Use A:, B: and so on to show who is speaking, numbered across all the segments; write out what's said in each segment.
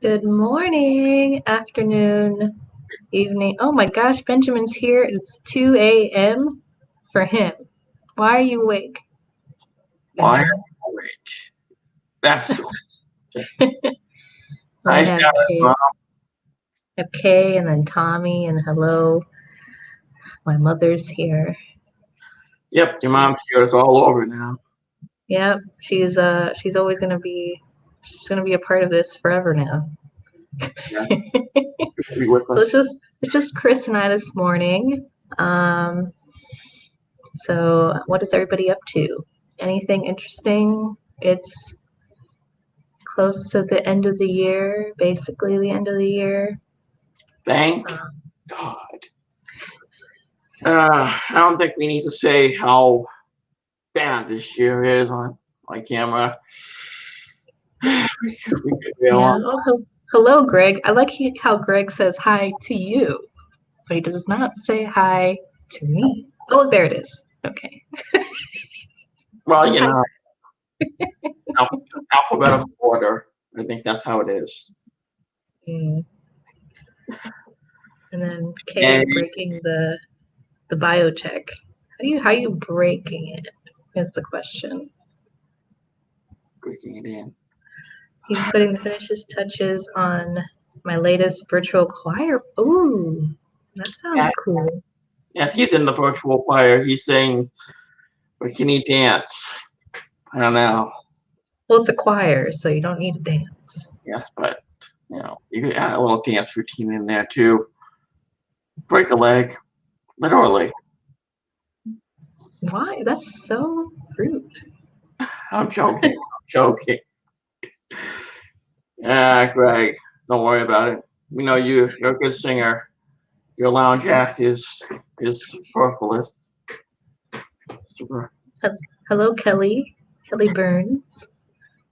A: Good morning, afternoon, evening. Oh my gosh, Benjamin's here. It's 2 a.m. for him. Why are you awake?
B: Why am I awake? That's the
A: I
B: nice
A: have
B: guy.
A: Kay and then Tommy and hello. My mother's here.
B: Yep, your mom's here. It's all over now.
A: Yep, she's always gonna be a part of this forever now.
B: Yeah.
A: So it's just Chris and I this morning. So what is everybody up to? Anything interesting? It's close to the end of the year, basically the end of the year.
B: Thank God. I don't think we need to say how bad this year is on camera.
A: Yeah. Oh, hello, Greg. I like how Greg says hi to you, but he does not say hi to me. Oh, look, there it is. Okay.
B: Well, alphabetical order. I think that's how it is.
A: And then Kay is breaking the bio check. How you breaking it is the question.
B: Breaking it in.
A: He's putting the finishes touches on my latest virtual choir. Ooh, that sounds cool.
B: Yes, he's in the virtual choir. He's saying, but can he dance? I don't know.
A: Well, it's a choir, so you don't need to dance.
B: Yes, but you could add a little dance routine in there too. Break a leg, literally.
A: Why? That's so rude.
B: I'm joking. Greg, don't worry about it. We know you're a good singer. Your lounge act is purplist. Super.
A: Hello, Kelly. Kelly Burns.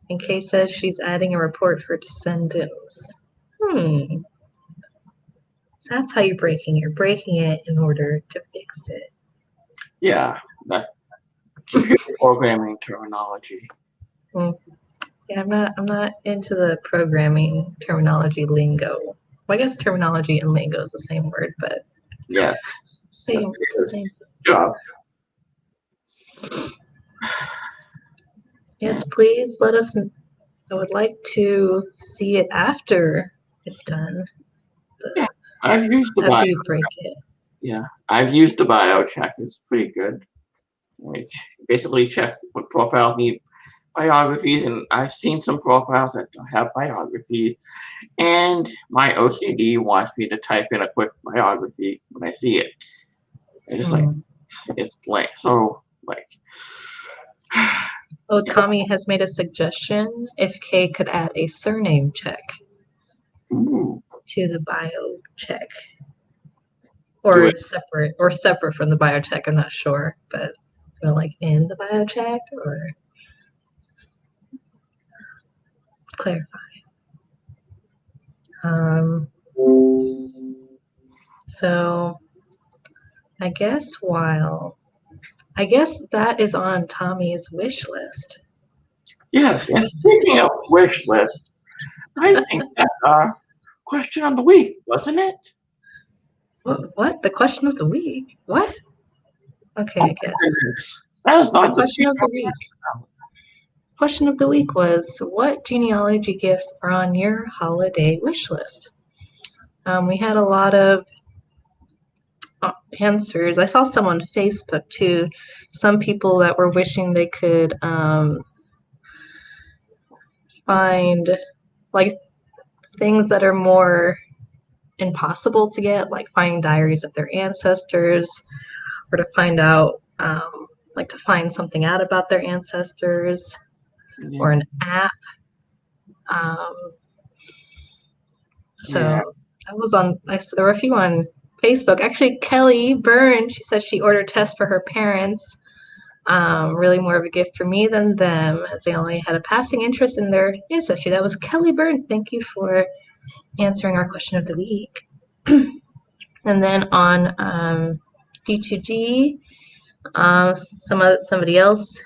A: And Kay says she's adding a report for Descendants. So that's how you're breaking it. You're breaking it in order to fix it.
B: Yeah, that's computer programming terminology.
A: Yeah, I'm not into the programming terminology lingo. Well, I guess terminology and lingo is the same word, but
B: yeah,
A: same
B: job.
A: Yes, please let us. I would like to see it after it's done.
B: I've used the
A: after you break it.
B: Yeah, I've used the bio check. It's pretty good. It basically checks what profiles need biographies, and I've seen some profiles that don't have biographies, and my OCD wants me to type in a quick biography when I see it. It's like
A: Oh, Tommy has made a suggestion if Kay could add a surname check to the bio check, or separate from the bio check. I'm not sure, but like in the bio check or clarify. So I guess that is on Tommy's wish list.
B: Yes, and speaking of wish list, I think that's question of the week, wasn't it?
A: What? The question of the week? What? Okay, I guess.
B: That was not
A: the question of the week. Question of the week was, what genealogy gifts are on your holiday wish list? We had a lot of answers. I saw some on Facebook too. Some people that were wishing they could find like things that are more impossible to get, like finding diaries of their ancestors, or to find out to find something out about their ancestors, or an app. That was on. There were a few on Facebook. Actually, Kelly Byrne, she said she ordered tests for her parents. Really more of a gift for me than them, as they only had a passing interest in their ancestry. That was Kelly Byrne. Thank you for answering our question of the week. And then on D2G, somebody else,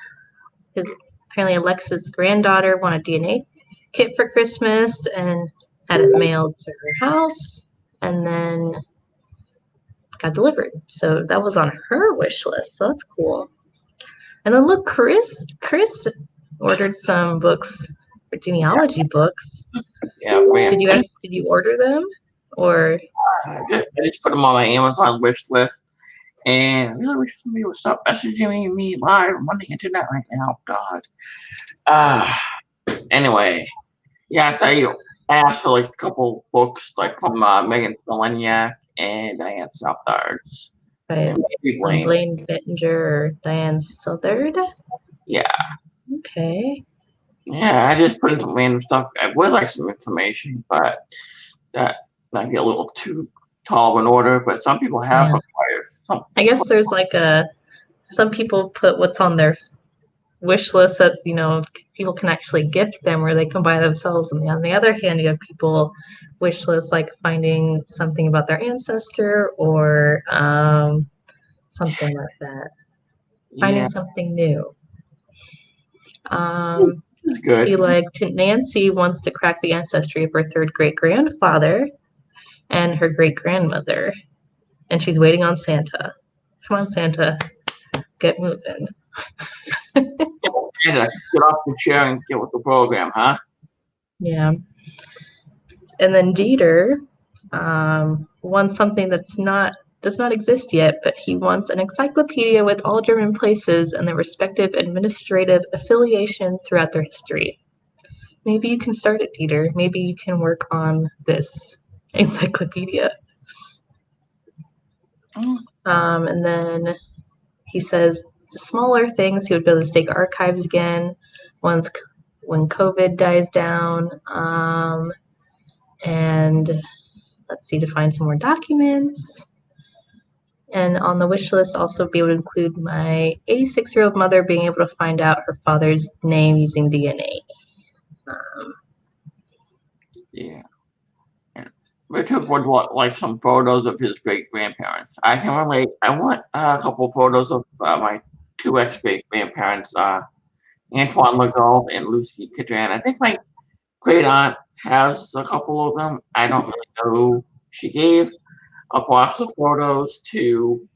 A: apparently Alexa's granddaughter, won a DNA kit for Christmas, and had it mailed to her house, and then got delivered. So that was on her wish list. So that's cool. And then look, Chris ordered some books, for genealogy books.
B: Yeah, man.
A: Did you order them, or
B: I just put them on my Amazon wish list. And I really wish somebody would stop messaging me live on the internet right now. God. Anyway, yes, I asked for like a couple books, like from Megan Seleniak and Diane Southards.
A: by
B: Maybe Blaine.
A: Blaine Bittinger or Diane Southard?
B: Yeah.
A: Okay.
B: Yeah, I just put in some random stuff. I would like some information, but that might be a little too tall of an order. But some people have acquired some.
A: I guess there's like some people put what's on their wish list that people can actually gift them, or they can buy themselves. And on the other hand, you have people wish lists like finding something about their ancestor or something like that. Finding something new.
B: Good.
A: See, like Nancy wants to crack the ancestry of her third great grandfather and her great grandmother, and she's waiting on Santa. Come on, Santa, get moving.
B: Santa, get off the chair and get with the program, huh?
A: Yeah. And then Dieter wants something does not exist yet, but he wants an encyclopedia with all German places and their respective administrative affiliations throughout their history. Maybe you can start it, Dieter. Maybe you can work on this encyclopedia. And then he says the smaller things, he would go to the state archives again when COVID dies down. And let's see, to find some more documents. And on the wish list, also be able to include my 86-year-old mother being able to find out her father's name using DNA.
B: Yeah. Richard would want like some photos of his great grandparents. I can relate. I want a couple photos of my two ex great grandparents, Antoine Legault and Lucy Cadran. I think my great aunt has a couple of them. I don't really know who. She gave a box of photos to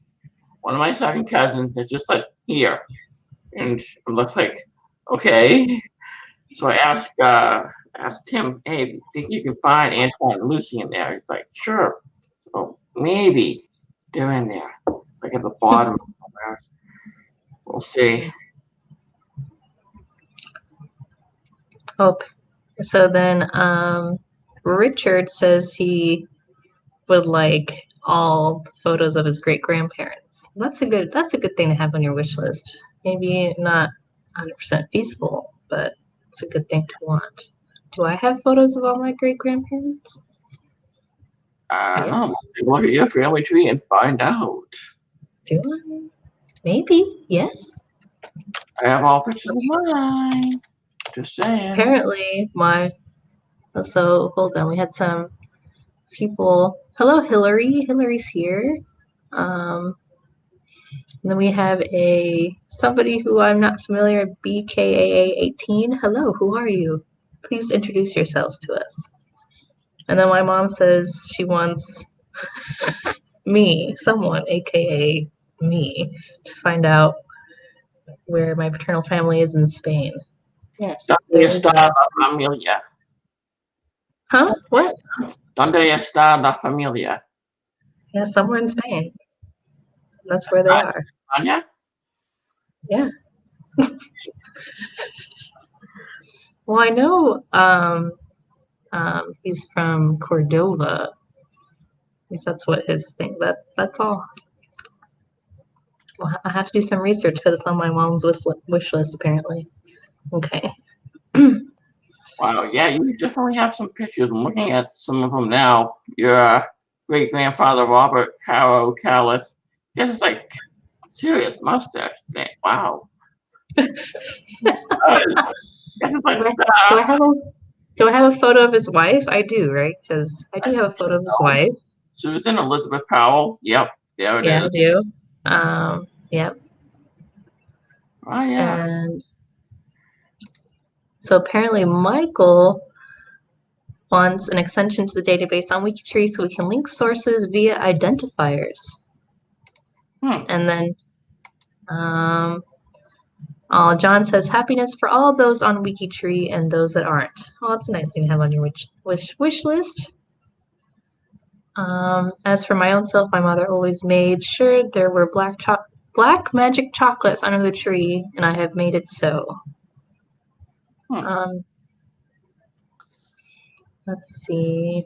B: one of my second cousins. It's just like here, and it looks like okay. So I asked him, hey, do you think you can find Antoine and Lucy in there? He's like, sure. So maybe they're in there, like at the bottom. We'll see.
A: Oh, so then Richard says he would like all photos of his great grandparents. That's a good thing to have on your wish list. Maybe not 100% feasible, but it's a good thing to want. Do I have photos of all my great grandparents?
B: No, look at your family tree and find out.
A: Do I? Maybe, yes.
B: I have all pictures of mine. Just saying.
A: Apparently, so hold on, we had some people. Hello, Hillary. Hillary's here. And then we have somebody who I'm not familiar, BKAA18. Hello, who are you? Please introduce yourselves to us. And then my mom says she wants someone, aka me, to find out where my paternal family is in Spain. Yes.
B: ¿Dónde está la familia?
A: Huh? What?
B: ¿Dónde está la familia?
A: Yeah, somewhere in Spain. That's where they are.
B: España?
A: Yeah. Well, I know he's from Cordova. At least that's what his thing. That's all. Well, I have to do some research because it's on my mom's wish list apparently. Okay.
B: Wow, yeah, you definitely have some pictures. I'm looking at some of them now. Your great grandfather Robert Caro Callis. He has like serious mustache thing. Wow.
A: Do I have a photo of his wife? I do, right? Because I do have a photo of his wife.
B: Susan Elizabeth Powell. Yep, there it is.
A: Yeah, I do. Yep.
B: Oh yeah.
A: And so apparently Michael wants an extension to the database on WikiTree so we can link sources via identifiers. And then John says, happiness for all those on WikiTree and those that aren't. Oh, that's a nice thing to have on your wish list. As for my own self, my mother always made sure there were black magic chocolates under the tree, and I have made it so. Let's see.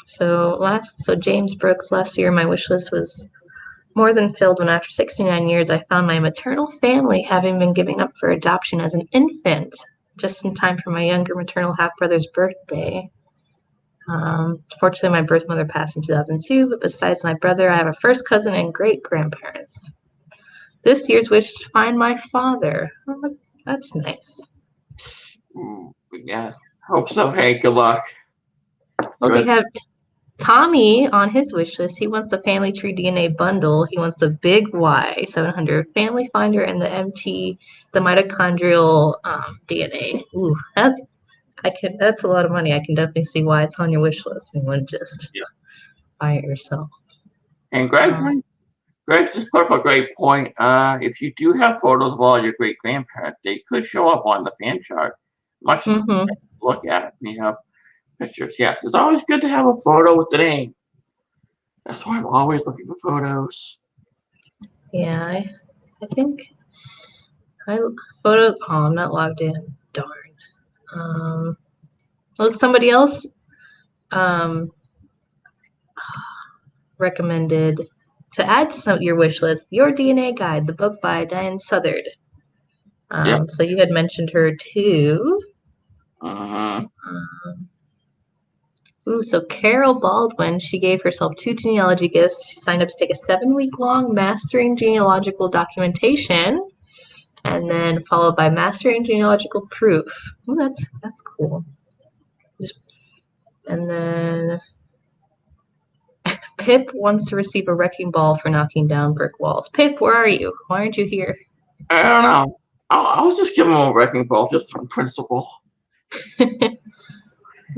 A: So James Brooks, last year my wish list was more than filled when after 69 years I found my maternal family having been given up for adoption as an infant, just in time for my younger maternal half-brother's birthday. Fortunately, my birth mother passed in 2002, but besides my brother, I have a first cousin and great-grandparents. This year's wish is to find my father. Oh, that's nice.
B: Yeah, hope so. Hey, good luck.
A: Well, we have Tommy on his wish list. He wants the Family Tree DNA bundle. He wants the Big Y 700 Family Finder and the mitochondrial DNA. Ooh, that's a lot of money. I can definitely see why it's on your wish list and you wouldn't just buy it yourself.
B: And Greg just put up a great point. If you do have photos of all your great grandparents, they could show up on the fan chart. Much look at it. You have pictures. Yes, it's always good to have a photo with the name. That's why I'm always looking for photos.
A: Yeah, I think photos. Oh, I'm not logged in. Darn. Look, somebody else recommended to add to your wish list, Your DNA Guide, the book by Diane Southard. So you had mentioned her too. So Carol Baldwin, she gave herself 2 genealogy gifts. She signed up to take a 7-week-long mastering genealogical documentation, and then followed by mastering genealogical proof. Oh, that's cool. And then Pip wants to receive a wrecking ball for knocking down brick walls. Pip, where are you? Why aren't you here?
B: I don't know. I'll just give him a wrecking ball just from principle.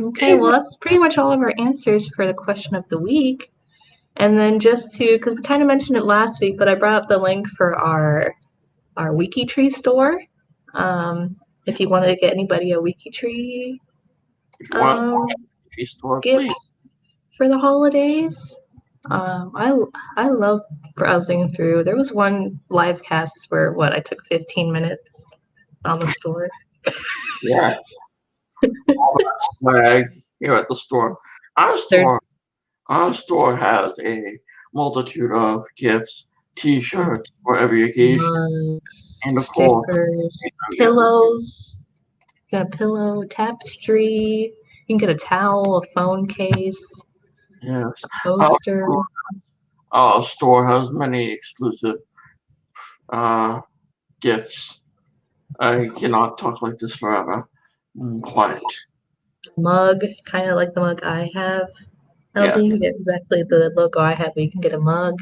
A: Okay, well, that's pretty much all of our answers for the question of the week. And then just because we kind of mentioned it last week, but I brought up the link for our WikiTree store. If you wanted to get anybody a WikiTree gift for the holidays. I love browsing through. There was one LiveCast where I took 15 minutes on the store.
B: Yeah. Swag here at the store. Our store has a multitude of gifts, T-shirts for every occasion,
A: mugs,
B: and of
A: stickers, pillows. You got a pillow, tapestry. You can get a towel, a phone case.
B: Yes.
A: Poster.
B: Our store has many exclusive gifts. I cannot talk like this forever. Quiet.
A: Mug, kind of like the mug I have. I don't think you can get exactly the logo I have, but you can get a mug.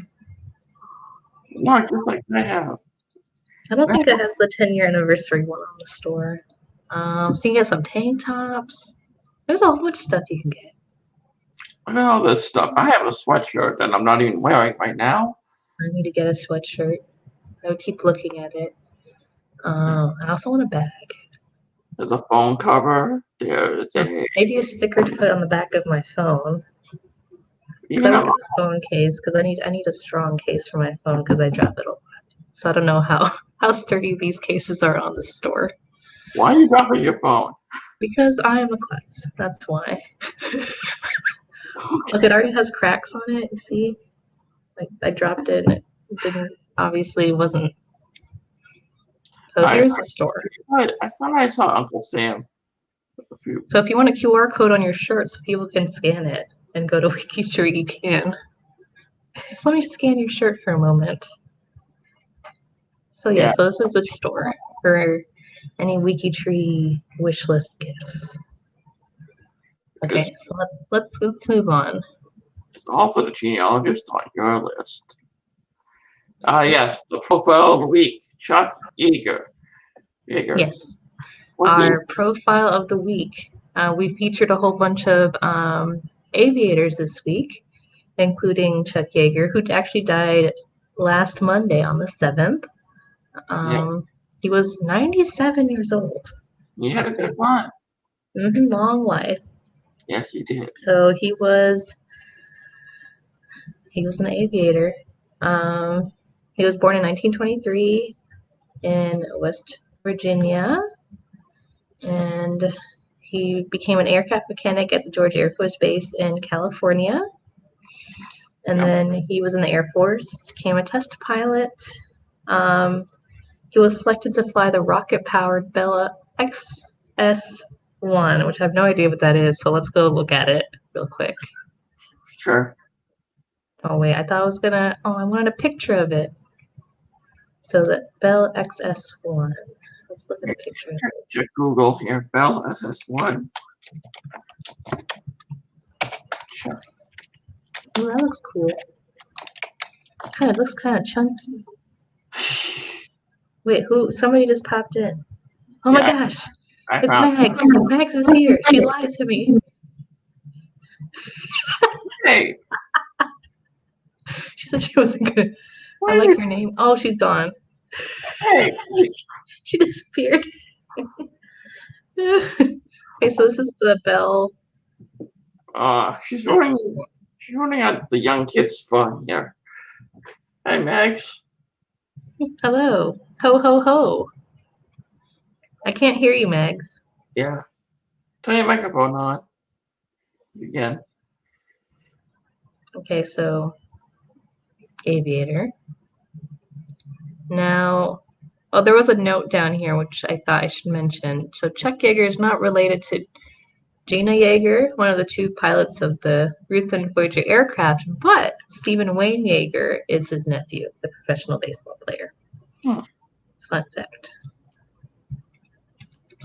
B: Not just like I have.
A: I don't think it has the 10-year anniversary one on the store. So you can get some tank tops. There's a whole bunch of stuff you can get.
B: Look at all this stuff. I have a sweatshirt that I'm not even wearing right now.
A: I need to get a sweatshirt. I would keep looking at it. I also want a bag.
B: There's a phone cover. There's
A: maybe a sticker to put on the back of my phone. Because I don't get the phone case because I need a strong case for my phone because I drop it a lot. So I don't know how sturdy these cases are on the store.
B: Why are you dropping your phone?
A: Because I am a klutz. That's why. Look, it already has cracks on it. You see? Like I dropped it and it wasn't. So here's the store.
B: I thought I saw Uncle Sam.
A: So if you want a QR code on your shirt so people can scan it and go to WikiTree, you can. Just let me scan your shirt for a moment. So so this is the store for any WikiTree wish list gifts. Okay, so let's move on.
B: It's all for the genealogist on your list. Yes, the profile of the week, Chuck Yeager.
A: Yes. our profile of the week. We featured a whole bunch of aviators this week, including Chuck Yeager, who actually died last Monday on the 7th. He was 97 years old.
B: You had a good one.
A: Long life.
B: Yes, you did.
A: So he was an aviator. He was born in 1923 in West Virginia, and he became an aircraft mechanic at the George Air Force Base in California. And then he was in the Air Force, became a test pilot. He was selected to fly the rocket-powered Bell XS-1, which I have no idea what that is, so let's go look at it real quick.
B: Sure.
A: Oh, wait, I thought I was gonna... Oh, I wanted a picture of it. So the Bell XS-1. Let's look at a picture of it.
B: Check Google here. Bell SS1. Sure.
A: Oh, that looks cool. It looks kind of chunky. Wait, who? Somebody just popped in. Oh my gosh. It's Mags. Mags is here. She lied to me.
B: Hey.
A: She said she wasn't good. I like your name. Oh, she's gone.
B: Hey.
A: She disappeared. Okay, so this is the Bell.
B: She's running out the young kids' fun here. Hey, Max.
A: Hello. Ho, ho, ho. I can't hear you, Mags.
B: Yeah. Turn your microphone on. Again.
A: Okay, so aviator. Now, there was a note down here which I thought I should mention. So Chuck Yeager is not related to Gina Yeager, one of the two pilots of the Ruth and Voyager aircraft, but Stephen Wayne Yeager is his nephew, the professional baseball player. Fun fact.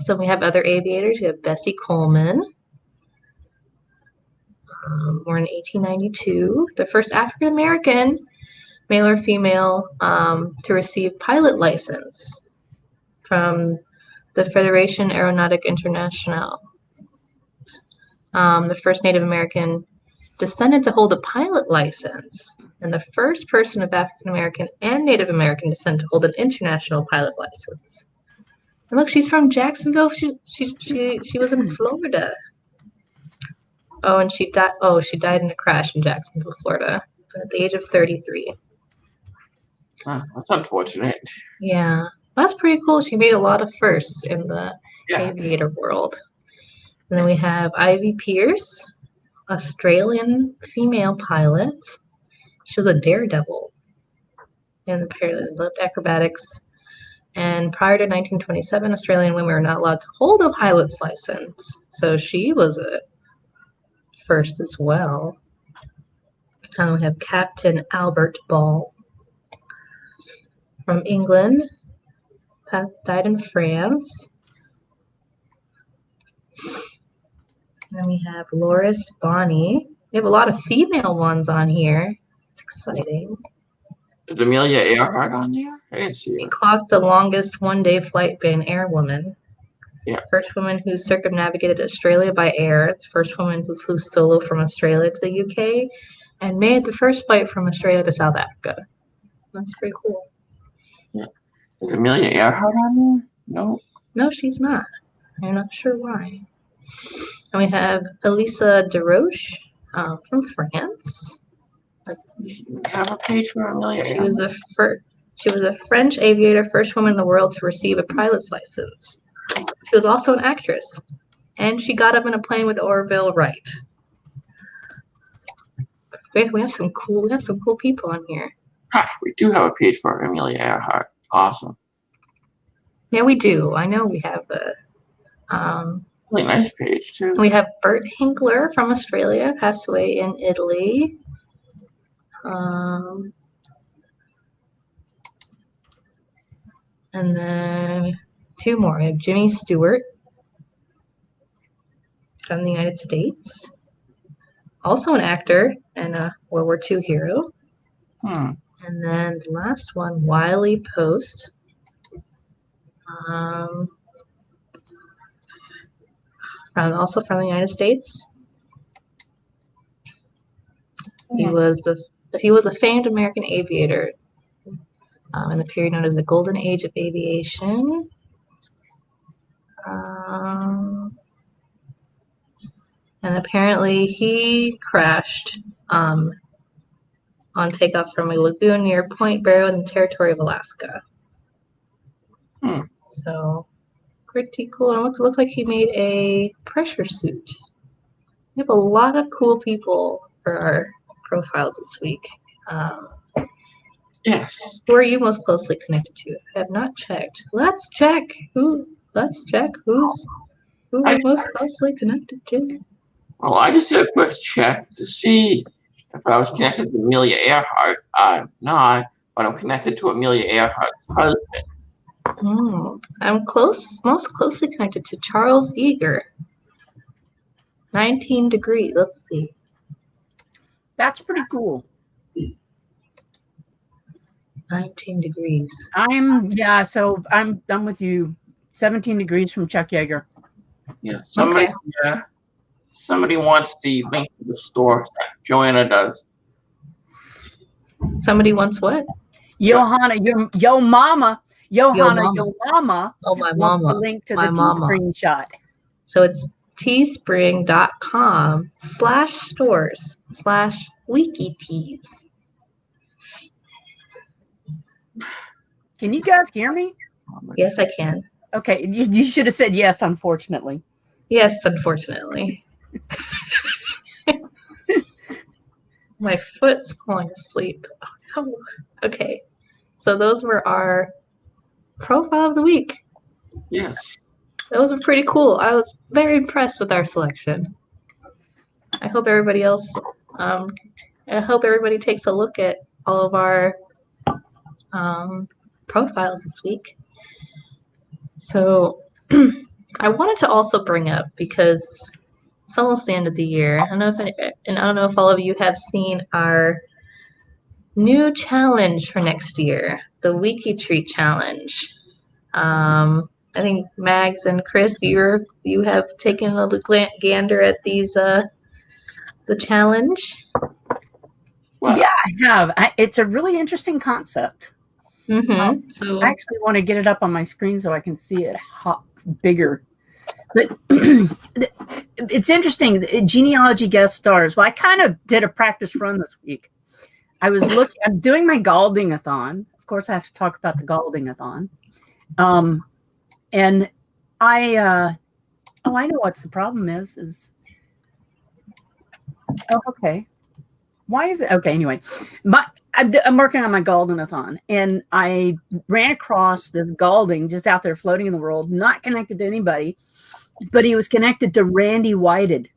A: So we have other aviators. We have Bessie Coleman, born in 1892, the first African American, male or female, to receive pilot license from the Fédération Aéronautique Internationale. The first Native American descendant to hold a pilot license, and the first person of African American and Native American descent to hold an international pilot license. And look, she's from Jacksonville. She was in Florida. Oh, and she died. Oh, she died in a crash in Jacksonville, Florida, at the age of 33.
B: That's unfortunate.
A: Yeah, that's pretty cool. She made a lot of firsts in the aviator world. And then we have Ivy Pierce, Australian female pilot. She was a daredevil and apparently loved acrobatics. And prior to 1927, Australian women were not allowed to hold a pilot's license. So she was a first as well. And we have Captain Albert Ball from England. Died in France. And we have Loris Bonney. We have a lot of female ones on here. It's exciting.
B: Is Amelia Earhart on there? I didn't see her.
A: She clocked the longest one-day flight by an air woman.
B: Yeah.
A: First woman who circumnavigated Australia by air. The first woman who flew solo from Australia to the UK. And made the first flight from Australia to South Africa. That's pretty cool.
B: Yeah. Is Amelia Earhart on there? No.
A: No, she's not. I'm not sure why. And we have Elisa Desroches from France.
B: Have a page for Amelia Earhart.
A: She was a French aviator, first woman in the world to receive a pilot's license. She was also an actress, and she got up in a plane with Orville Wright. We have some cool people on here.
B: We do have a page for Amelia Earhart. Awesome.
A: Yeah, we do. I know we have a
B: really nice page too.
A: We have Bert Hinkler from Australia, passed away in Italy. And then two more. We have Jimmy Stewart from the United States, also an actor and a World War II hero. And then the last one, Wiley Post. also from the United States. He was a famed American aviator in the period known as the Golden Age of Aviation. And apparently he crashed on takeoff from a lagoon near Point Barrow in the territory of Alaska. So pretty cool. And it looks like he made a pressure suit. We have a lot of cool people for our profiles this week.
B: Yes.
A: Who are you most closely connected to? I have not checked. Let's check who we're most closely connected to.
B: Well, I just did a quick check to see if I was connected to Amelia Earhart. I'm not, but I'm connected to Amelia Earhart's husband.
A: I'm most closely connected to Charles Yeager. 19 degrees. Let's see.
C: That's pretty cool.
A: 19 degrees.
C: I'm with you. 17 degrees from Chuck Yeager.
B: Yeah. Somebody wants the link to the store that Joanna does.
A: Somebody wants what?
C: Johanna, your mama.
A: Oh, my
C: wants
A: mama.
C: the link to the screenshot.
A: So it's teespring.com/stores/WikiTrees.
C: Can you guys hear me?
A: Yes, I can.
C: Okay, you should have said yes, unfortunately.
A: Yes, unfortunately. My foot's falling asleep. Oh, no. Okay, so those were our profile of the week.
B: Yes.
A: Those were pretty cool. I was very impressed with our selection. I hope everybody takes a look at all of our profiles this week. So I wanted to also bring up, because it's almost the end of the year. I don't know if all of you have seen our new challenge for next year, the WikiTree challenge. I think Mags and Chris, you have taken a gander at these the challenge.
C: Well, yeah, I have. It's a really interesting concept.
A: So
C: I actually want to get it up on my screen so I can see it bigger. But it's interesting. Genealogy guest stars. Well, I kind of did a practice run this week. I'm doing my Galding-a-thon. Of course, I have to talk about the Galding-a-thon. And I know what's the problem is. Oh, okay. Why is it? Okay, anyway. I'm working on my Galding-a-thon, and I ran across this Galding just out there floating in the world, not connected to anybody, but he was connected to Randy Whited.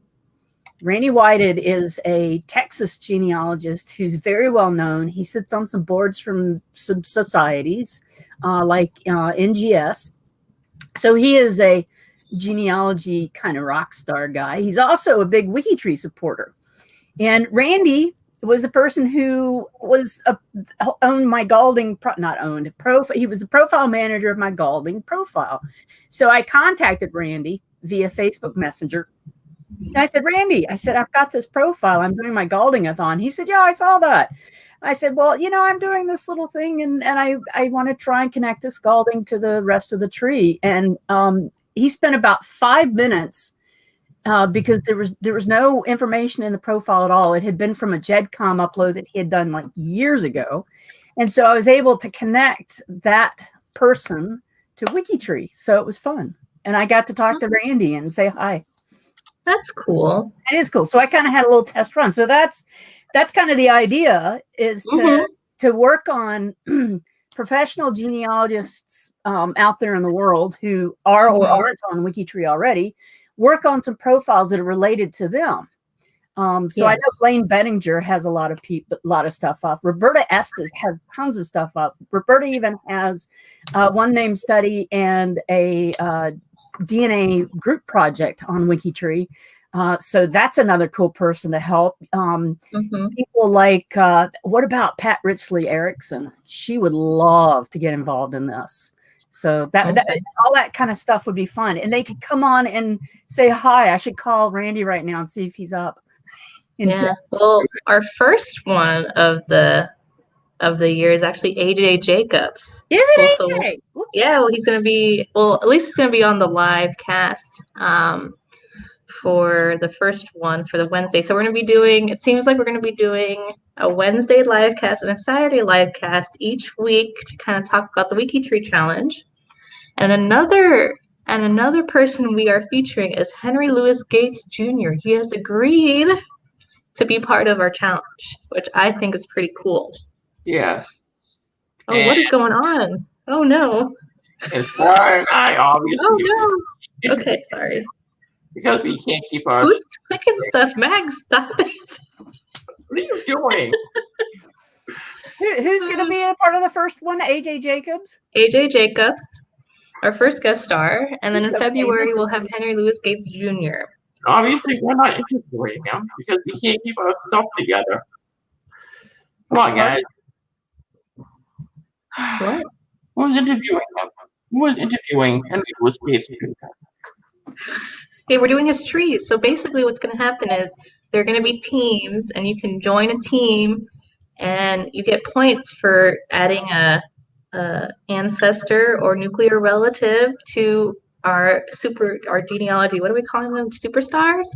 C: Randy Whited is a Texas genealogist who's very well known. He sits on some boards from some societies like NGS. So he is a genealogy kind of rock star guy. He's also a big WikiTree supporter. And Randy was the person who owned my Galding, he was the profile manager of my Galding profile. So I contacted Randy via Facebook Messenger. And I said, Randy, I've got this profile. I'm doing my Galding-a-thon. He said, yeah, I saw that. I said, well, I'm doing this little thing, and I want to try and connect this Galding to the rest of the tree. And he spent about 5 minutes because there was no information in the profile at all. It had been from a GEDCOM upload that he had done like years ago. And so I was able to connect that person to WikiTree. So it was fun. And I got to talk to Randy and say hi.
A: That's cool.
C: It is cool. So I kind of had a little test run. So that's kind of the idea, is to work on professional genealogists out there in the world who are or aren't on WikiTree already, work on some profiles that are related to them. So I know Blaine Bettinger has a lot of stuff up. Roberta Estes has tons of stuff up. Roberta even has one name study and a DNA group project on WikiTree. So that's another cool person to help. People like, what about Pat Richley Erickson? She would love to get involved in this. So that all that kind of stuff would be fun, and they could come on and say hi. I should call Randy right now and see if he's up.
A: Yeah. Well, our first one of the year is actually AJ Jacobs.
C: Is it
A: So,
C: AJ?
A: yeah, well, he's going to be, at least he's going to be on the live cast for the first one for the Wednesday. So we're going to be doing, it seems like we're going to be doing a Wednesday live cast and a Saturday live cast each week to kind of talk about the WikiTree challenge. And another person we are featuring is Henry Louis Gates Jr. He has agreed to be part of our challenge, which I think is pretty cool.
B: Yes.
A: Oh, and what is going on? Oh no.
B: And Sarah and I obviously.
A: Oh no. Okay, sorry.
B: Because we can't keep our.
A: Who's clicking stuff, Mag? Stop it.
B: What are you doing?
C: Who's going to be a part of the first one? AJ Jacobs?
A: AJ Jacobs, our first guest star. And then in February, we'll have Henry Louis Gates Jr.
B: Obviously, we're not interviewing him because we can't keep our stuff together. Come on, guys.
A: What?
B: Who's interviewing him? Who was interviewing Henry Louis Gates Jr.?
A: Okay, we're doing his trees. So basically what's going to happen is there are going to be teams, and you can join a team, and you get points for adding a ancestor or nuclear relative to our genealogy. What are we calling them? Superstars?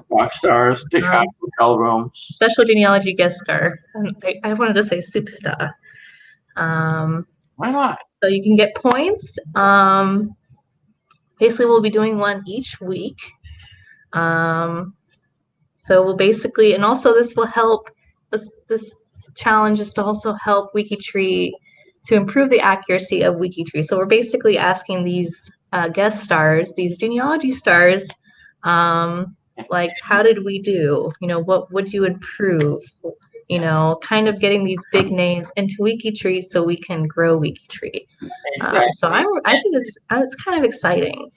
B: Rock stars, dish out hotel rooms.
A: Special genealogy guest star. I wanted to say superstar.
B: Why not?
A: So you can get points. Basically, we'll be doing one each week. So we'll basically, and also this will help, this challenge is to also help WikiTree to improve the accuracy of WikiTree. So we're basically asking these guest stars, these genealogy stars, like, how did we do? You know, what would you improve? You know, kind of getting these big names into WikiTree so we can grow WikiTree. So I think it's kind of exciting.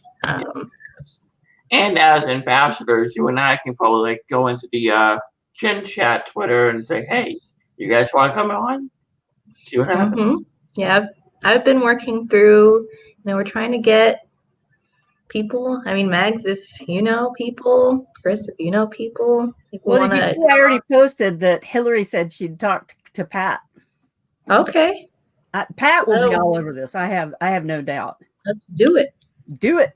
B: And as ambassadors, you and I can probably like go into the Chin Chat Twitter and say, "Hey, you guys want to come on?" See what happens.
A: Yeah, I've been working through. We're trying to get people. I mean, Mags, if you know people, Chris, if you know people.
C: Well, did you see I already posted that Hillary said she'd talked to Pat.
A: Okay.
C: Pat will be all over this. I have no doubt.
A: Let's do it.
C: Do it.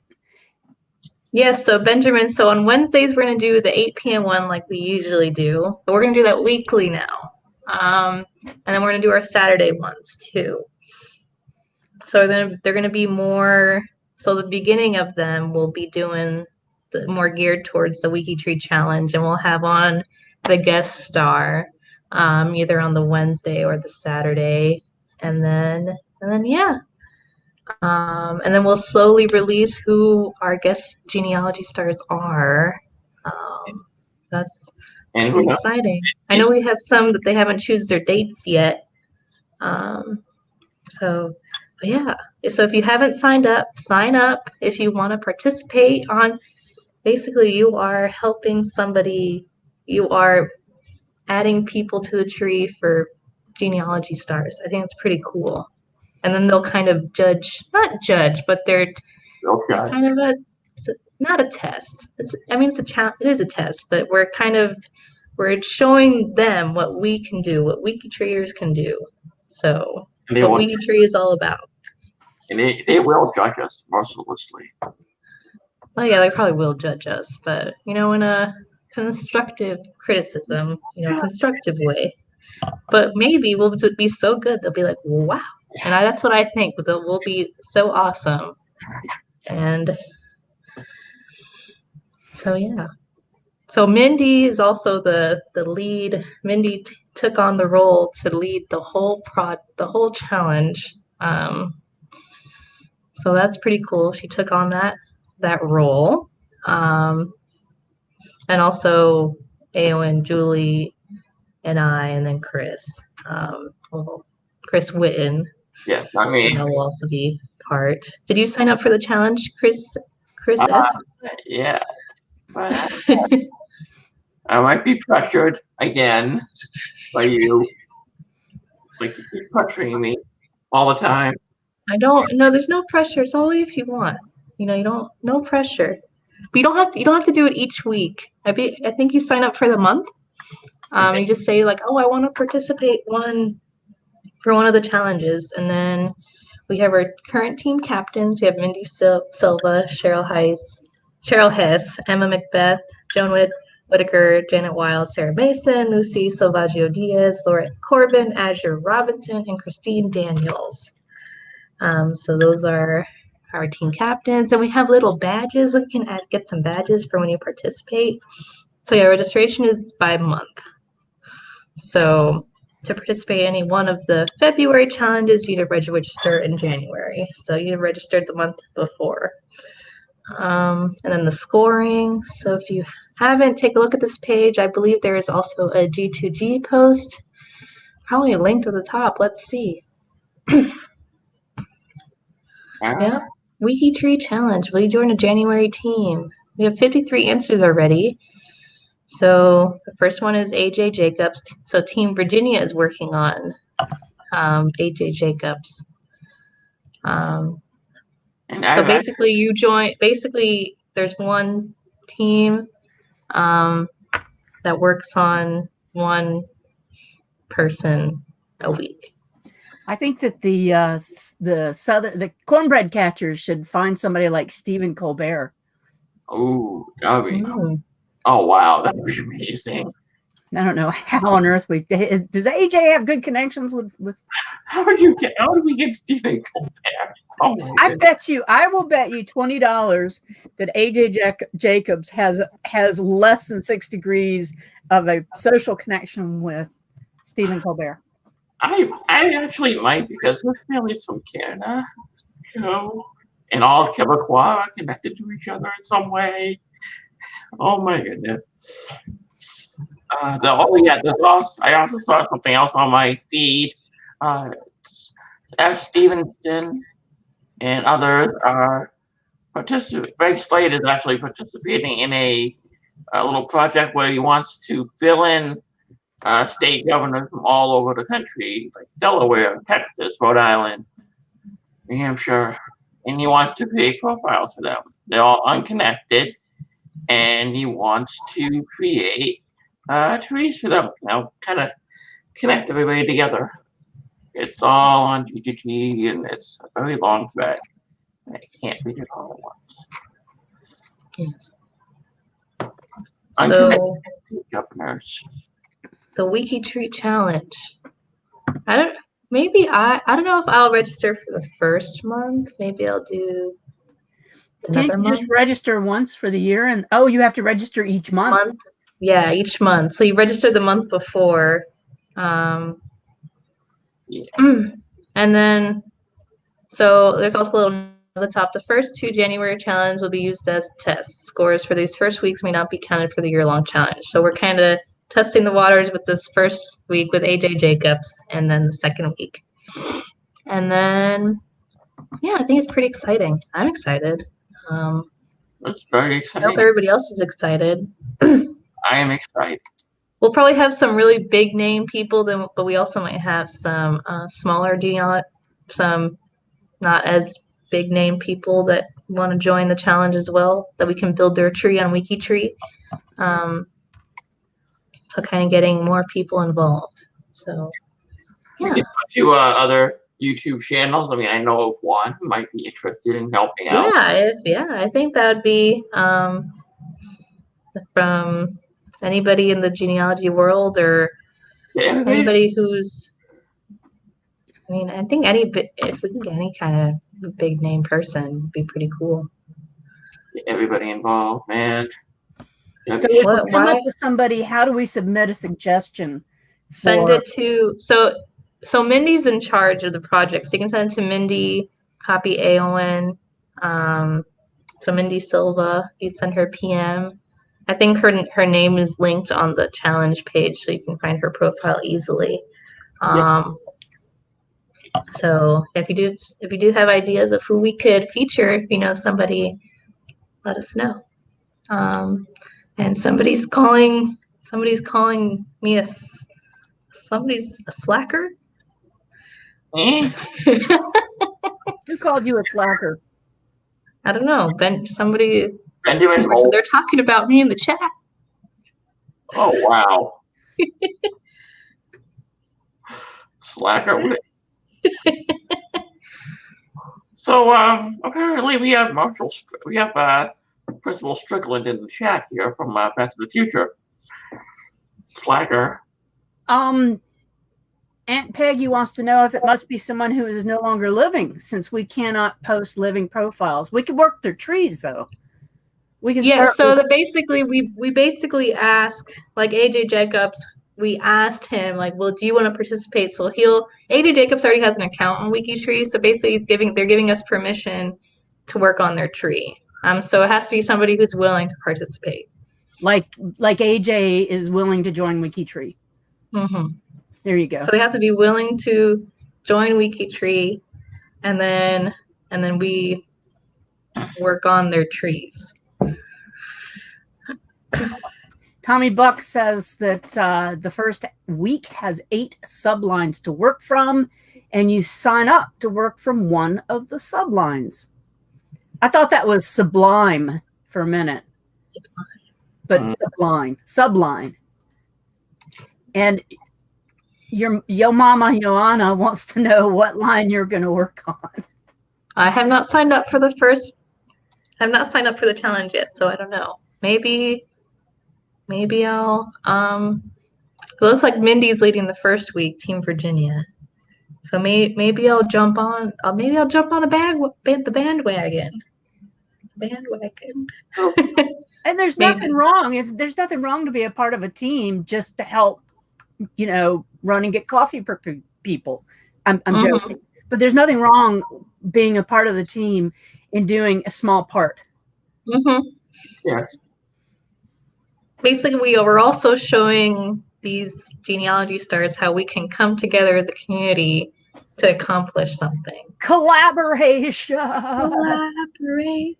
A: Yes, so Benjamin, so on Wednesdays we're going to do the 8 p.m. one like we usually do, but we're going to do that weekly now. And then we're going to do our Saturday ones too. So then they're going to be more, so the beginning of them will be doing more geared towards the WikiTree challenge, and we'll have on the guest star either on the Wednesday or the Saturday, and then yeah. And then we'll slowly release who our guest genealogy stars are. That's pretty exciting. I know we have some that they haven't chosen their dates yet. So yeah. So if you haven't signed up, sign up if you want to participate on. Basically, you are helping somebody. You are adding people to the tree for genealogy stars. I think it's pretty cool. And then they'll kind of not judge, but it's kind of not a test. It's a challenge. It is a test, but we're showing them what we can do, what WikiTreeers can do. So what WikiTree is all about.
B: And they will judge us mercilessly.
A: Well, yeah, they probably will judge us, but in a constructive criticism, constructive way. But maybe we'll be so good they'll be like, wow. And that's what I think. We'll be so awesome. And so, yeah. So Mindy is also the lead. Mindy took on the role to lead the whole challenge. So that's pretty cool. She took on that role. And also Aowen, Julie, and I, and then Chris. Chris Witten.
B: Yeah, I mean,
A: will also be part. Did you sign up for the challenge, Chris? F?
B: Yeah, but I might be pressured again by you. Like you keep pressuring me all the time.
A: I don't. No, there's no pressure. It's only if you want. You don't. No pressure. But you don't have to. You don't have to do it each week. I think you sign up for the month.
B: Okay.
A: You just say like, oh, I want to participate for one of the challenges, and then we have our current team captains. We have Mindy Silva, Cheryl Hess, Emma Macbeth, Joan Whitaker, Janet Wild, Sarah Mason, Lucy Salvaggio Diaz, Laura Corbin, Azure Robinson, and Christine Daniels. So those are our team captains, and we have little badges. We can get some badges for when you participate. So yeah, registration is by month. So to participate in any one of the February challenges, you need to register in January. So you registered the month before. And then the scoring. So if you haven't, take a look at this page. I believe there is also a G2G post. Probably a link to the top. Let's see. Yeah. WikiTree challenge. Will you join a January team? We have 53 answers already. So the first one is AJ Jacobs. So Team Virginia is working on AJ Jacobs. So basically you join, there's one team that works on one person a week.
C: I think that the cornbread catchers should find somebody like Stephen Colbert.
B: Oh, that'd be. Oh wow, that would be amazing.
C: I don't know how on earth does AJ have good connections with?
B: How did we get Stephen Colbert? Oh,
C: I will bet you $20 that AJ Jacobs has less than 6 degrees of a social connection with Stephen Colbert.
B: I actually might, because his family's from Canada, and all Quebecois are connected to each other in some way. Oh my goodness. I also saw something else on my feed. S. Stevenson and others are participating. Greg Slade is actually participating in a little project where he wants to fill in state governors from all over the country, like Delaware, Texas, Rhode Island, New Hampshire, and he wants to create profiles for them. They're all unconnected, and he wants to create trees for them, kind of connect everybody together. It's all on GGG, and it's a very long thread. I can't read it all at once.
A: Yes.
B: Unconnected governors.
A: The WikiTree challenge. I don't know if I'll register for the first month. Maybe I'll do
C: Can't you just register once for the year? And you have to register each month.
A: Yeah, each month. So you register the month before. And then, so there's also a little at the top. The first 2 January challenges will be used as tests. Scores for these first weeks may not be counted for the year-long challenge. So we're kind of testing the waters with this first week with AJ Jacobs, and then the second week. And then, yeah, I think it's pretty exciting. I'm excited.
B: That's very exciting.
A: I hope everybody else is excited.
B: I am excited.
A: We'll probably have some really big name people, but we also might have some smaller some not as big name people that want to join the challenge as well, that we can build their tree on WikiTree. So kind of getting more people involved. So yeah.
B: To other YouTube channels. I mean, I know one might be interested in helping out.
A: Yeah, I think that would be from anybody in the genealogy world, or anybody who's. I mean, I think if we can get any kind of big name person, would be pretty cool.
B: Get everybody involved, man.
C: So if we come up with somebody, how do we submit a suggestion?
A: Send it to so Mindy's in charge of the project, so you can send it to Mindy, copy AON. So Mindy Silva, you'd send her PM. I think her name is linked on the challenge page, so you can find her profile easily. So if you do have ideas of who we could feature, if you know somebody, let us know. And somebody's calling me somebody's a slacker.
C: Who called you a slacker?
A: I don't know. Somebody.
B: Benjamin Mole.
A: They're talking about me in the chat.
B: Oh, wow. Slacker. So, apparently we have Principal Strickland in the chat here from Back to the Future. Slacker.
C: Aunt Peggy wants to know if it must be someone who is no longer living, since we cannot post living profiles. We can work their trees, though. We can.
A: Yeah. So basically, we basically ask, like AJ Jacobs. We asked him, like, well, do you want to participate? So AJ Jacobs already has an account on WikiTree. So basically, they're giving us permission to work on their tree. So it has to be somebody who's willing to participate.
C: Like AJ is willing to join WikiTree.
A: Mm-hmm.
C: There you go.
A: So they have to be willing to join WikiTree, and then we work on their trees.
C: Tommy Buck says that the first week has 8 sublines to work from, and you sign up to work from one of the sublines. I thought that was sublime for a minute, but subline. And your mama Joanna wants to know what line you're going to work on.
A: I have not signed up for the challenge yet, so I don't know. Maybe I'll it looks like Mindy's leading the first week, Team Virginia. So maybe I'll jump on the bandwagon.
C: And there's nothing wrong. There's nothing wrong to be a part of a team just to help, run and get coffee for people. I'm joking, but there's nothing wrong being a part of the team and doing a small part.
A: Mm-hmm.
B: Yeah.
A: Basically, we're also showing these genealogy stars how we can come together as a community to accomplish something.
C: Collaboration.
A: Collaborate.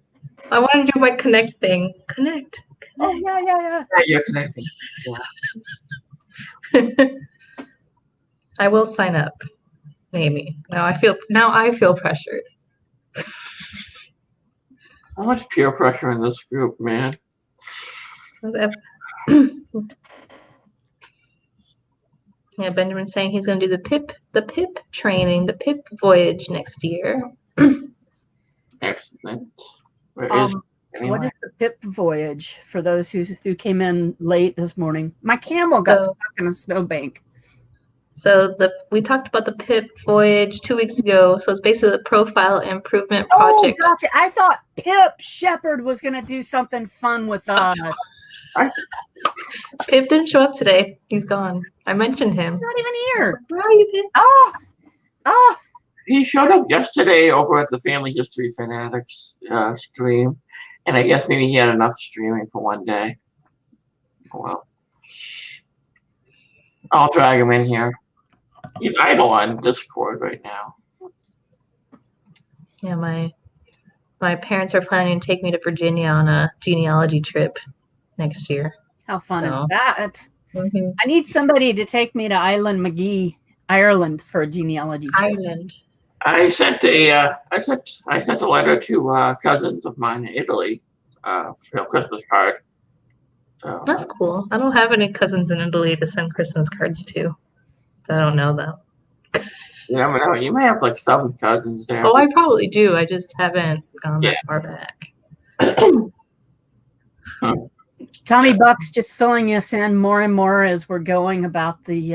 A: I want to do my connect thing. Connect.
C: Oh yeah.
B: Yeah, you're connecting.
A: Yeah. I will sign up. Maybe. Now I feel pressured.
B: How much peer pressure in this group, man?
A: Yeah, Benjamin's saying he's going to do the PIP training, the PIP voyage next year.
B: Excellent.
C: What is the PIP voyage for those who came in late this morning? My camel got stuck in a snowbank.
A: So we talked about the PIP voyage 2 weeks ago. So it's basically the profile improvement project.
C: Oh, gotcha. I thought Pip Shepherd was going to do something fun with us.
A: Pip didn't show up today. He's gone. I mentioned him.
C: He's not even here.
A: Where are you, Pip?
C: Oh.
B: He showed up yesterday over at the Family History Fanatics stream, and I guess maybe he had enough streaming for one day. Oh, well. I'll drag him in here. He's idle on Discord right now.
A: Yeah, my parents are planning to take me to Virginia on a genealogy trip next year.
C: How fun is that?
A: Mm-hmm.
C: I need somebody to take me to Island McGee, Ireland, for a genealogy trip.
A: Ireland.
B: I sent a letter to cousins of mine in Italy, Christmas card. So,
A: that's cool. I don't have any cousins in Italy to send Christmas cards to. So I don't know them.
B: You never know. You may have like 7 cousins there.
A: Oh, I probably do. I just haven't gone that far back.
C: Tommy Buck's just filling us in more and more as we're going about the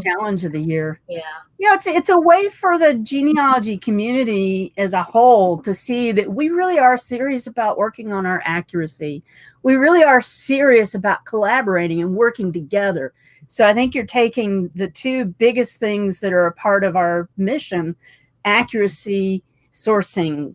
C: challenge of the year.
A: Yeah.
C: It's a way for the genealogy community as a whole to see that we really are serious about working on our accuracy. We really are serious about collaborating and working together. So I think you're taking the 2 biggest things that are a part of our mission: accuracy, sourcing,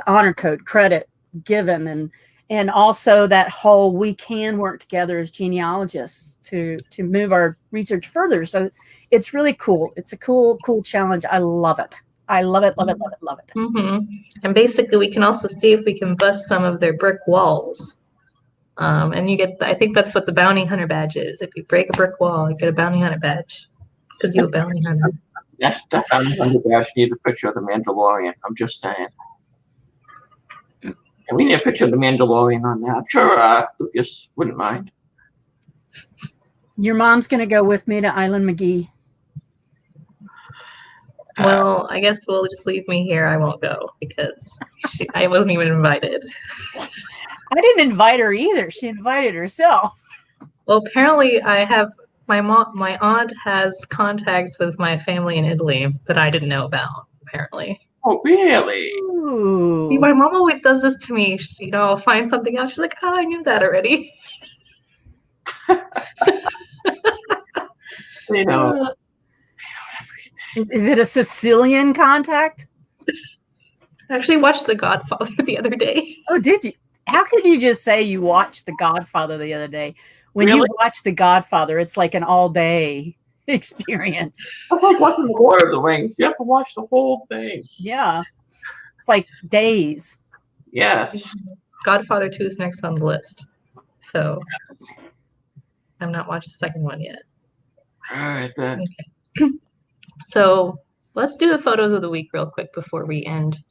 C: honor code, credit given, and also that whole we can work together as genealogists to move our research further. So it's really cool. It's a cool challenge. I love it. I love it.
A: Mm-hmm. And basically, we can also see if we can bust some of their brick walls. And you get, I think that's what the bounty hunter badge is. If you break a brick wall, you get a bounty hunter badge because you're a bounty hunter.
B: That's that undergrads need a picture of the Mandalorian. I'm just saying. And we need a picture of the Mandalorian on that. I'm sure Lucas wouldn't mind.
C: Your mom's going to go with me to Island McGee.
A: Well, I guess we'll just leave me here. I won't go because I wasn't even invited.
C: I didn't invite her either. She invited herself.
A: Well, apparently I have my aunt has contacts with my family in Italy that I didn't know about, apparently.
B: Oh, really?
C: Ooh.
A: See, my mom always does this to me. I'll find something else. She's like, oh, I knew that already.
B: You know.
C: Is it a Sicilian contact?
A: I actually watched The Godfather the other day.
C: Oh, did you? How could you just say you watched The Godfather the other day? When
B: Really?
C: you watch The Godfather, it's like an all-day experience.
B: It's like watching The Lord of the Rings. You have to watch the whole thing.
C: Yeah. It's like days.
B: Yes.
A: Godfather 2 is next on the list. So I've not watched the second one yet.
B: All right, then.
A: Okay. So let's do the photos of the week real quick before we end.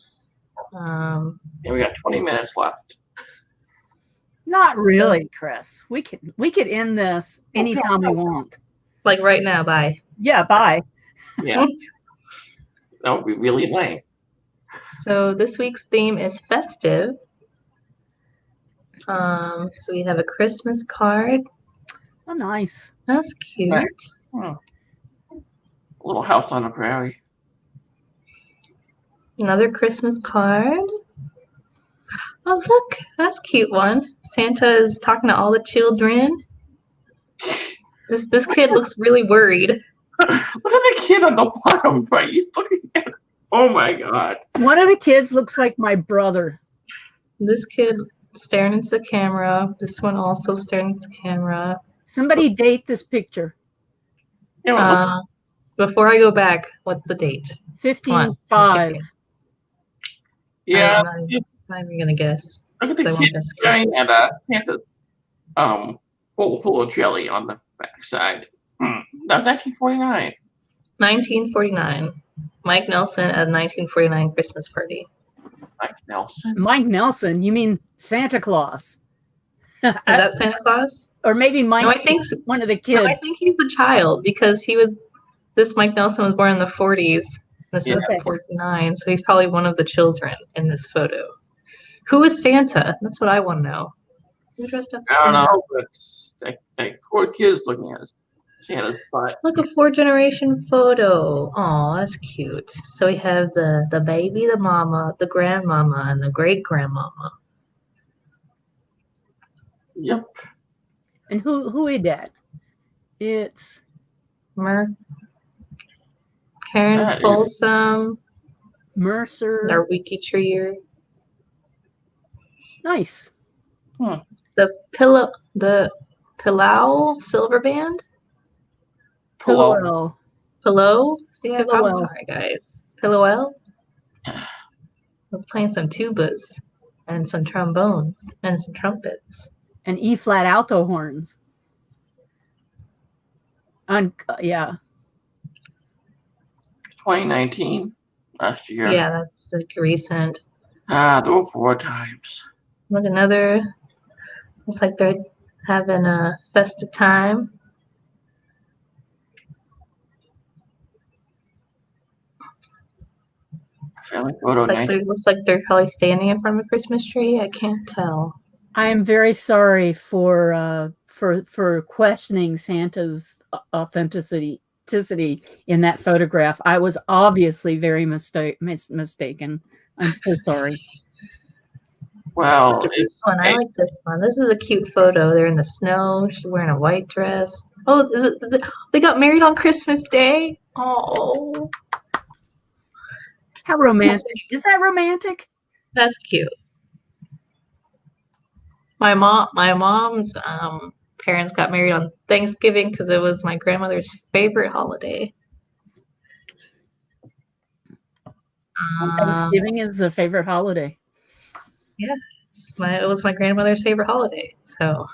B: Yeah, we got 20 minutes left.
C: Not really, Chris. We could end this anytime we want.
A: Like right now, bye.
C: Yeah, bye.
B: Yeah. That would be really lame.
A: So this week's theme is festive. So we have a Christmas card.
C: Oh, nice.
A: That's cute.
B: Right. Oh. Little house on the prairie.
A: Another Christmas card. Oh, look, that's a cute one. Santa is talking to all the children. This kid looks really worried.
B: Look at the kid on the bottom right. He's looking at. Oh my God.
C: One of the kids looks like my brother.
A: This kid staring into the camera. This one also staring into the camera.
C: Somebody date this picture.
B: Yeah,
A: Before I go back, what's the date?
C: 15/5.
B: yeah.
A: I'm not even gonna guess.
B: Look at the
A: I won't
B: kid
A: guess.
B: staring at Santa's bowl full of jelly on the backside. That was 1949.
A: 1949. Mike Nelson at a 1949 Christmas party.
B: Mike Nelson.
C: Mike Nelson, you mean Santa Claus?
A: Is that Santa Claus?
C: Or maybe Mike's
A: I think
C: one of the kids.
A: No, I think he's the child because this Mike Nelson was born in the 40s. This is
C: Okay.
A: 49, so he's probably one of the children in this photo. Who is Santa? That's what I want to know. Who dressed up as
B: I don't
A: Santa?
B: know, but like poor kids looking at Santa's butt.
A: Look, a 4-generation photo. Oh, that's cute. So we have the baby, the mama, the grandmama, and the great-grandmama.
B: Yep.
C: And who is that? It's
A: Karen
B: That is-
A: Folsom,
C: Mercer.
A: our WikiTree.
C: Nice.
A: The Pilau Silver Band.
C: Hello.
A: Pillow? See, I'm
C: Pillow.
A: sorry, guys. Pillow. We're playing some tubas and some trombones and some trumpets.
C: And E flat alto horns. Yeah.
B: 2019. Last year.
A: Yeah, that's like recent.
B: There were 4 times.
A: Look, another. Looks like they're having a festive time.
B: Family photo night.
A: Looks like they're probably standing in front of a Christmas tree. I can't tell.
C: I am very sorry for questioning Santa's authenticity in that photograph. I was obviously very mistaken. I'm so sorry.
B: Well,
A: Look at this one. I like this one. This is a cute photo. They're in the snow. She's wearing a white dress. Oh, they got married on Christmas Day? Oh,
C: How romantic. Is that romantic?
A: that's cute. My mom's parents got married on Thanksgiving because it was my grandmother's favorite holiday.
C: Thanksgiving is a favorite holiday.
A: Yeah, it was my grandmother's favorite holiday. So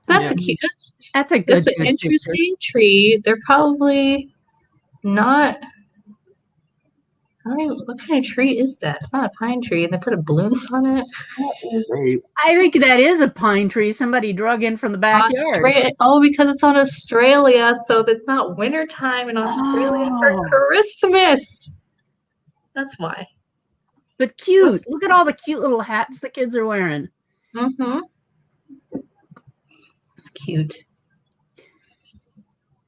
A: that's
B: Yeah.
A: a cute.
C: That's a good.
A: That's an interesting tree. They're probably not What kind of tree is that? It's not a pine tree, and they put balloons on it.
B: That is a
C: I think that is a pine tree somebody drug in from the backyard.
A: Oh, because it's on Australia, so it's not wintertime in Australia for
C: Oh.
A: Christmas. That's why.
C: But cute. Look at all the cute little hats the kids are wearing.
A: Mm-hmm. It's cute.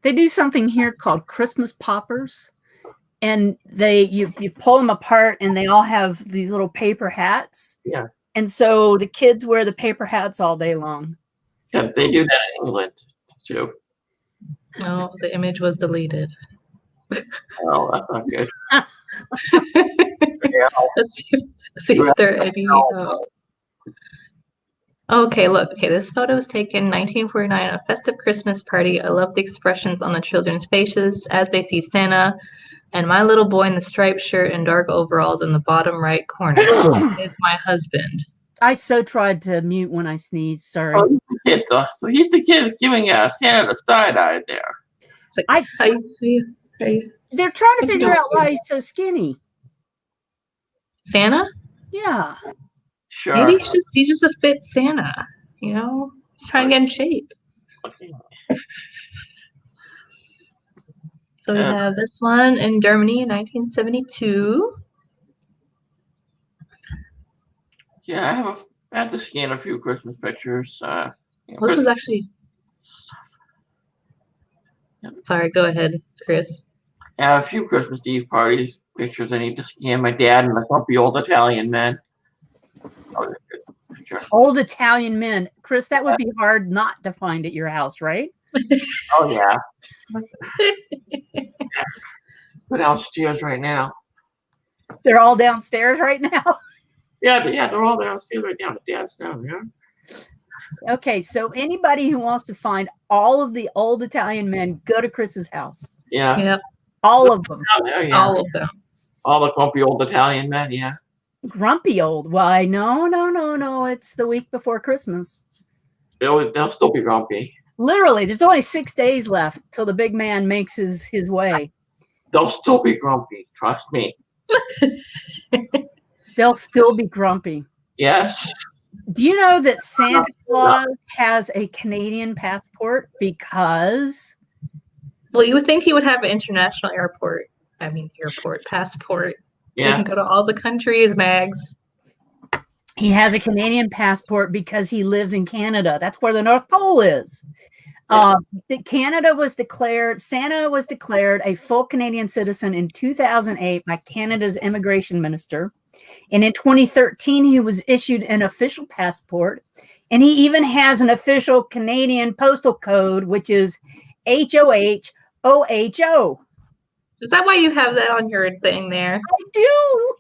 C: They do something here called Christmas poppers. And you pull them apart and they all have these little paper hats.
B: Yeah.
C: And so the kids wear the paper hats all day long.
B: Yeah, they do that in England too.
A: No, the image was deleted.
B: Oh, that's not good.
A: Let's see if there are any. Okay, look. Okay, this photo was taken in 1949 at a festive Christmas party. I love the expressions on the children's faces as they see Santa and my little boy in the striped shirt and dark overalls in the bottom right corner. It's my husband.
C: I so tried to mute when I sneezed. Sorry.
B: Oh, he's the kid giving Santa the side eye there.
A: Like,
C: they're trying to figure out why he's so skinny.
A: Santa?
C: Yeah.
B: Sure.
A: Maybe he's just a fit Santa. You know, he's trying to get in shape.
B: Okay.
A: So we have this one in Germany in 1972.
B: Yeah, I have to scan a few Christmas pictures.
A: This was actually. Sorry, go ahead, Chris.
B: I have a few Christmas Eve parties pictures I need to scan. My dad and the grumpy old Italian men. Oh,
C: old Italian men. Chris, that would be hard not to find at your house, right?
B: Oh, yeah. Go downstairs right now.
C: They're all downstairs right now?
B: Yeah, they're all downstairs right now. The dad's down there.
C: Okay, so anybody who wants to find all of the old Italian men, go to Chris's house.
B: Yeah.
A: Yep.
C: All of them.
B: There, yeah.
A: All of them.
B: All the grumpy old Italian men, yeah.
C: Grumpy old. Why, no. It's the week before Christmas.
B: They'll still be grumpy.
C: Literally, there's only 6 days left till the big man makes his way.
B: They'll still be grumpy. Trust me.
C: They'll still be grumpy.
B: Yes.
C: Do you know that Santa Claus has a Canadian passport because?
A: Well, you would think he would have an international passport. So he can go to all the countries, Mags.
C: He has a Canadian passport because he lives in Canada. That's where the North Pole is.
B: Yeah.
C: Santa was declared a full Canadian citizen in 2008 by Canada's immigration minister. And in 2013, he was issued an official passport. And he even has an official Canadian postal code, which is HOHOHO.
A: Is that why you have that on your thing there?
C: I do.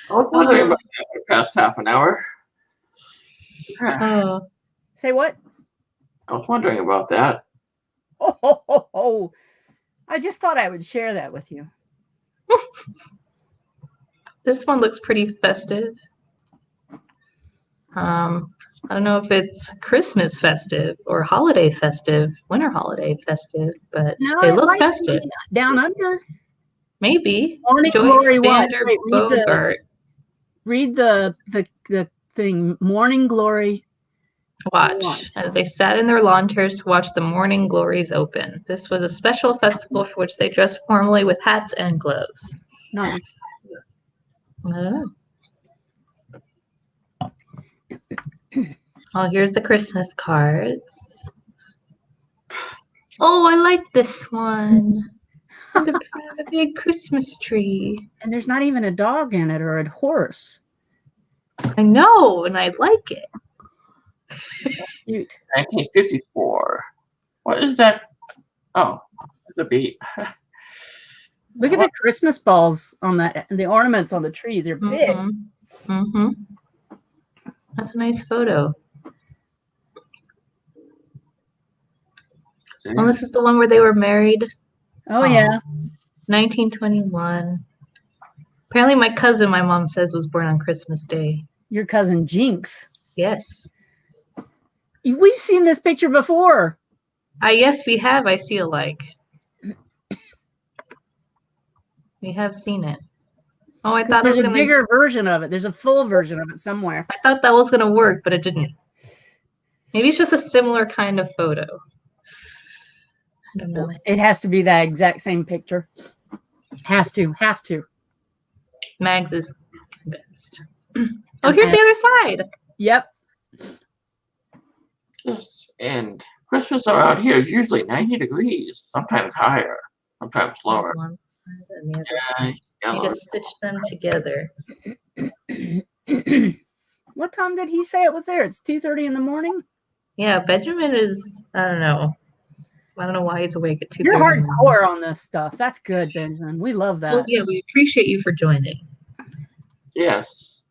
B: I was wondering about that for the past half an hour.
A: Oh.
C: Say what?
B: I was wondering about that.
C: Oh. I just thought I would share that with you.
A: This one looks pretty festive. I don't know if it's Christmas festive or holiday festive, winter holiday festive, but
C: No,
A: they
C: it
A: look
C: might
A: festive.
C: be Down under.
A: Maybe.
C: Morning
A: Joyce
C: Glory
A: Vander
C: Watch.
A: Bogart.
C: Read the thing. Morning Glory
A: Watch. As they sat in their lawn chairs to watch the morning glories open. This was a special festival for which they dressed formally with hats and gloves.
C: Nice.
A: I don't know. Oh, here's the Christmas cards. Oh, I like this one. The big Christmas tree.
C: And there's not even a dog in it or a horse.
A: I know, and I like it.
C: Cute.
B: 1954. What is that? Oh, it's a beat.
C: Look at the Christmas balls on the ornaments on the tree. They're big.
A: Mm-hmm. Mm-hmm. That's a nice photo. Well, this is the one where they were married.
C: Oh, yeah.
A: 1921. Apparently, my cousin, my mom says, was born on Christmas Day.
C: Your cousin Jinx.
A: Yes.
C: We've seen this picture before.
A: Yes, we have, I feel like. We have seen it. Oh, I thought it
C: There's
A: was
C: a
A: gonna.
C: bigger version of it. There's a full version of it somewhere.
A: I thought that was gonna work, but it didn't. Maybe it's just a similar kind of photo. I don't know.
C: It has to be that exact same picture. Has to.
A: Mags is convinced. Oh, here's the other side.
C: Yep.
B: Yes, and Christmas around here is usually 90 degrees, sometimes higher, sometimes lower.
A: There's one side and the other
B: Yeah,
A: side. You
B: yellow.
A: just stitch them together.
C: What time did he say it was there? It's 2:30 in the morning.
A: Yeah, Benjamin is. I don't know. I don't know why he's awake at 2:30.
C: You're hardcore on this stuff. That's good, Benjamin. We love that.
A: Well, yeah, we appreciate you for joining.
B: Yes.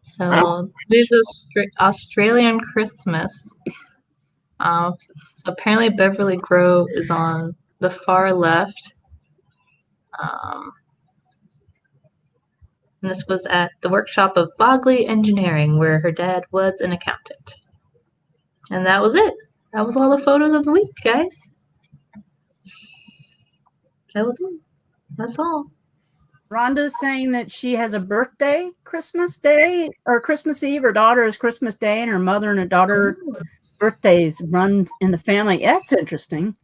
A: So this is Australian Christmas. So apparently Beverly Grove is on the far left. And this was at the workshop of Bogley Engineering, where her dad was an accountant. And that was it. That was all the photos of the week, guys. That was it. That's all.
C: Rhonda's saying that she has a birthday, Christmas Day, or Christmas Eve. Her daughter is Christmas Day, and her mother and her daughter birthdays run in the family. That's interesting.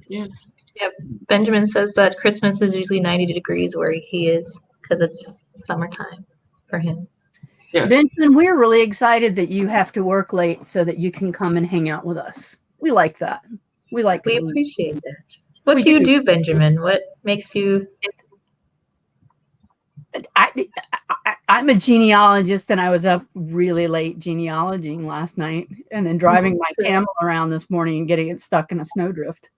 B: Yes.
A: Yeah, Benjamin says that Christmas is usually 90 degrees where he is because it's summertime for him.
B: Yeah.
C: Benjamin, we're really excited that you have to work late so that you can come and hang out with us. We like that. We
A: appreciate that. What do you do, Benjamin? What makes you?
C: I'm a genealogist, and I was up really late genealoging last night, and then driving my camel around this morning and getting it stuck in a snowdrift.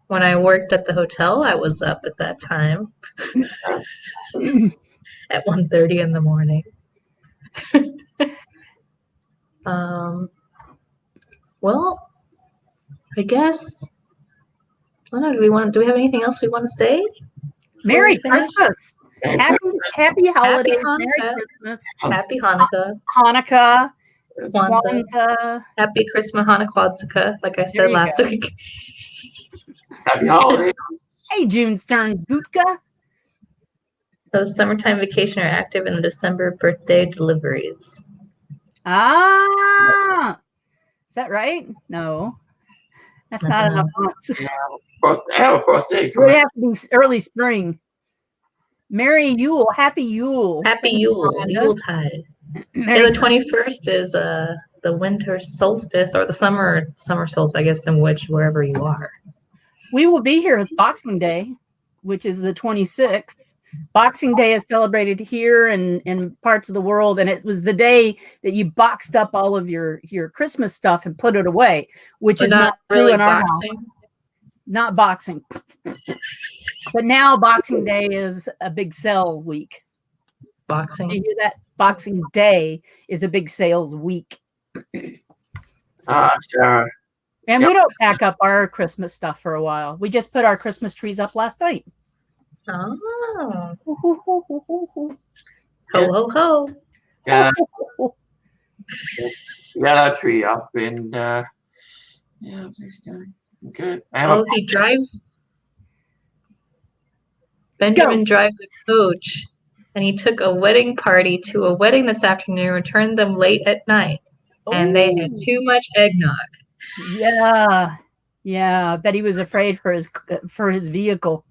A: When I worked at the hotel, I was up at that time at 1:30 in the morning. Well, I guess. I don't know. Do we have anything else we want to say?
C: Merry Christmas! Happy holidays! Merry Christmas!
A: Happy Hanukkah!
C: Hanukkah!
A: Kwanzaa. Happy Christmas, Hanukkah, like I said last week.
B: Happy holidays.
C: Hey, June Stearns Butka.
A: Those summertime vacation are active in the December birthday deliveries.
C: Ah, is that right? No, that's not enough months.
B: I have a birthday.
C: We have to be early spring. Merry Yule, Happy Yule,
A: Happy Yule, Yuletide. Yeah, the 21st is the winter solstice or the summer solstice, I guess, wherever you are.
C: We will be here with Boxing Day, which is the 26th. Boxing Day is celebrated here and in parts of the world, and it was the day that you boxed up all of your Christmas stuff and put it away, which is not really true in our house. Not boxing. But now Boxing Day is a big sale week.
A: Boxing.
C: Do you hear that? Boxing Day is a big sales week.
B: Sure.
C: And we don't pack up our Christmas stuff for a while. We just put our Christmas trees up last night.
A: Oh.
C: Ho,
A: ho, ho.
B: Yeah. We got our tree up and yeah, good.
A: He drives. Benjamin drives a coach, and he took a wedding party to a wedding this afternoon and returned them late at night. And they had too much eggnog.
C: Yeah. I bet he was afraid for his vehicle.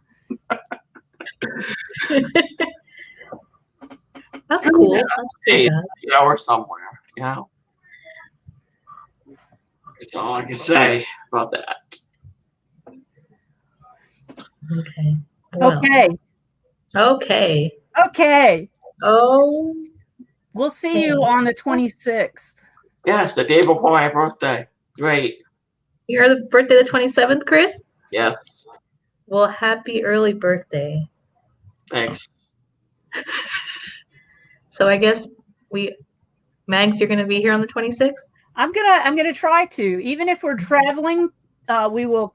A: That's cool.
B: Yeah.
A: That's cool.
B: Yeah, or somewhere. Yeah. That's all I can say about that.
A: Okay.
C: Well. Okay.
A: Oh.
C: We'll see you on the 26th.
B: Yes, the day before my birthday. Great.
A: You're the birthday the 27th, Chris?
B: Yes.
A: Well, happy early birthday.
B: Thanks.
A: So I guess Mags, you're going to be here on the 26th?
C: I'm gonna try to. Even if we're traveling, I will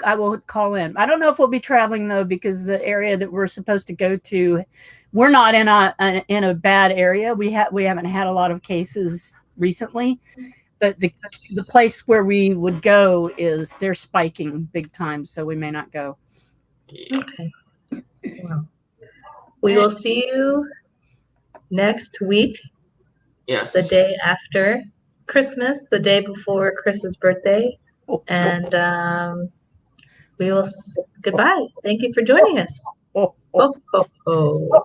C: call in. I don't know if we'll be traveling though, because the area that we're supposed to go to, we're not in a bad area. We haven't had a lot of cases recently, But the place where we would go is they're spiking big time, so we may not go.
A: Okay. Well, we will see you next week,
B: Yes.
A: the day after Christmas, the day before Chris's birthday. And we will goodbye. Thank you for joining us. Ho, ho, ho.